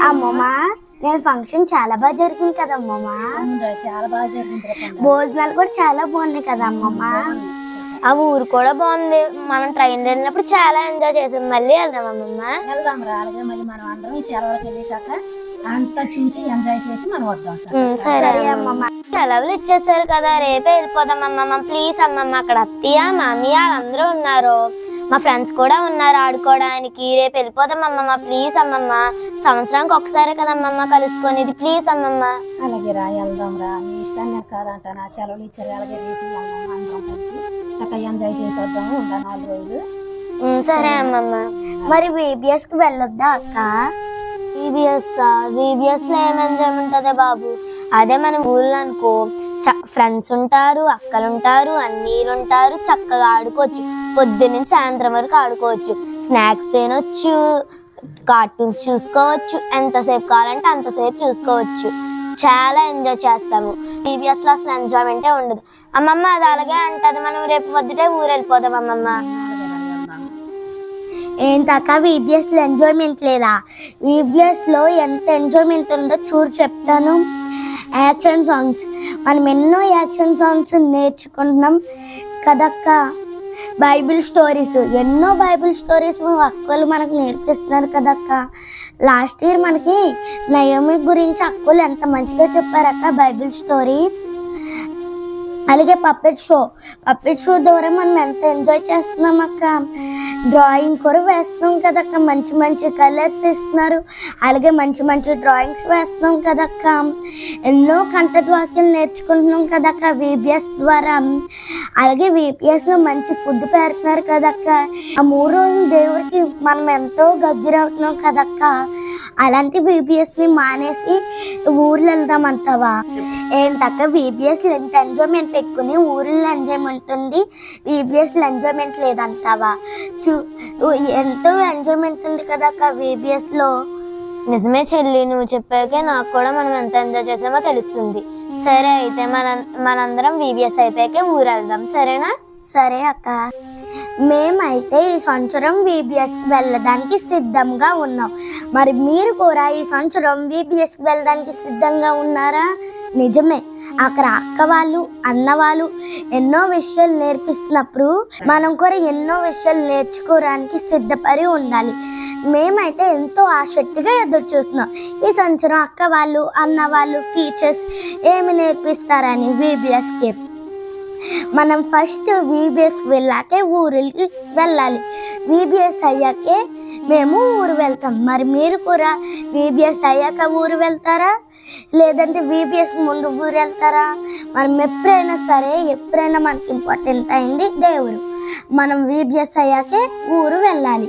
అమ్మమ్మ నేను ఫంక్షన్ చాలా బాగా జరిగింది కదా అమ్మమ్మ. చాలా బాగా జరిగింది. భోజనాలు కూడా చాలా బాగున్నాయి కదా అమ్మమ్మ. ఆ ఊరు కూడా బాగుంది. మనం ట్రైన్ వెళ్ళినప్పుడు చాలా ఎంజాయ్ చేసాం. మళ్ళీ వెళ్దాం అమ్మమ్మ. వెళ్దాం రా. అలాగే మళ్ళీ మనం అందరం ఈ సెలవులకు వెళ్ళేసాక అంతా చూసి ఎంజాయ్ చేసి మనం వద్దాం. సరే అమ్మమ్మ. సెలవులు ఇచ్చేసారు కదా, రేపే వెళ్ళిపోదాం అమ్మమ్మ. ప్లీజ్ అమ్మమ్మ. అక్కడ అత్తయ్య మామయ్య వాళ్ళందరూ ఉన్నారు, మా ఫ్రెండ్స్ కూడా ఉన్నారు ఆడుకోవడానికి. రేపు వెళ్ళిపోదాం అమ్మమ్మ. ప్లీజ్ అమ్మమ్మ. సంవత్సరానికి ఒకసారి కదా అమ్మమ్మ కలుసుకునేది. ప్లీజ్ అమ్మమ్మ. అలాగే రా, వెళ్దాం రా. నీ ఇష్టాన్ని కాదంట. నా సెలవులు ఇచ్చారు. అలాగే రేపు వెళ్దాం అందరం కలిసి చక్కగా ఎంజాయ్ చేసి వద్దాము. ఉంటా 4 రోజులు. సరే అమ్మమ్మ. మరి VBS కి వెళ్ళొద్దా అక్క? VBS లో ఏం ఎంజాయ్మెంట్ అదే బాబు. అదే మన ఊళ్ళో అనుకో, ఫ్రెండ్స్ ఉంటారు, అక్కలు ఉంటారు, అన్నీలు ఉంటారు, చక్కగా ఆడుకోవచ్చు. పొద్దున్నుంచి సాయంత్రం వరకు ఆడుకోవచ్చు, స్నాక్స్ తినొచ్చు, కార్టూన్స్ చూసుకోవచ్చు, ఎంతసేపు కావాలంటే అంతసేపు చూసుకోవచ్చు. చాలా ఎంజాయ్ చేస్తాము. VBS లో అసలు ఎంజాయ్మెంటే ఉండదు అమ్మమ్మ. అది అలాగే అంటది. మనం రేపు పొద్దుటే ఊరు వెళ్ళిపోదాం అమ్మమ్మ. ఏంటక్క VBS లో ఎంజాయ్మెంట్ లేదా? VBS లో ఎంత ఎంజాయ్మెంట్ ఉందో చూడు చెప్తాను. యాక్షన్ సాంగ్స్, మనం ఎన్నో యాక్షన్ సాంగ్స్ నేర్చుకుంటున్నాం కదక్క. బైబిల్ స్టోరీస్, ఎన్నో బైబిల్ స్టోరీస్ అక్కలు మనకు నేర్పిస్తున్నారు కదక్క. లాస్ట్ ఇయర్ మనకి నయోమి గురించి అక్కలు ఎంత మంచిగా చెప్పారక్క బైబిల్ స్టోరీ. అలాగే పప్పెట్ షో ద్వారా మనం ఎంత ఎంజాయ్ చేస్తున్నాం అక్క. డ్రాయింగ్ కూడా వేస్తున్నాం కదక్క, మంచి మంచి కలర్స్ ఇస్తున్నారు. అలాగే మంచి మంచి డ్రాయింగ్స్ వేస్తున్నాం కదక్క. ఎన్నో కంటత వాక్యాలు నేర్చుకుంటున్నాం కదక్క VBS ద్వారా. అలాగే VBS లో మంచి ఫుడ్ పెడుతున్నారు కదక్క. ఆ 3 రోజులు దేవుడికి మనం ఎంతో గగ్గిరవుతున్నాం కదక్క. అలాంటి VBS ని మానేసి ఊర్లో వెళ్దాం అంటావా? ఏంటక్క VBS లో ఎంత ఎంజాయ్మెంట్ పెట్టుకుని ఊర్లో ఎంజాయ్మెంట్ ఉంది, VBS లో ఎంజాయ్మెంట్ లేదంటావా? ఎంతో ఎంజాయ్మెంట్ ఉంది కదక్క VBS లో. నిజమే చెల్లి, నువ్వు చెప్పాకే నాకు కూడా మనం ఎంత ఎంజాయ్ చేసామో తెలుస్తుంది. సరే అయితే మనందరం VBS అయిపోయాకే ఊరు వెళ్దాం, సరేనా? సరే అక్క. మేమైతే ఈ సంవత్సరం VBS కి వెళ్ళడానికి సిద్ధంగా ఉన్నాం. మరి మీరు కూడా ఈ సంవత్సరం VBS కి వెళ్ళడానికి సిద్ధంగా ఉన్నారా? నిజమే, అక్కడ అక్క వాళ్ళు అన్న వాళ్ళు ఎన్నో విషయాలు నేర్పిస్తున్నప్పుడు మనం కూడా ఎన్నో విషయాలు నేర్చుకోవడానికి సిద్ధపడి ఉండాలి. మేమైతే ఎంతో ఆసక్తిగా ఎదురు చూస్తున్నాం ఈ సంవత్సరం అక్క వాళ్ళు అన్న వాళ్ళు టీచర్స్ ఏమి నేర్పిస్తారని VBSకి. మనం ఫస్ట్ VBS వెళ్ళాకే ఊరికి వెళ్ళాలి. VBS అయ్యాకే మేము ఊరు వెళ్తాం. మరి మీరు కూడా VBS అయ్యాక ఊరు వెళ్తారా, లేదంటే VBS ముందు ఊరు వెళ్తారా? మనం ఎప్పుడైనా మనకి ఇంపార్టెంట్ అయింది దేవుడు. మనం VBS అయ్యాకే ఊరు వెళ్ళాలి.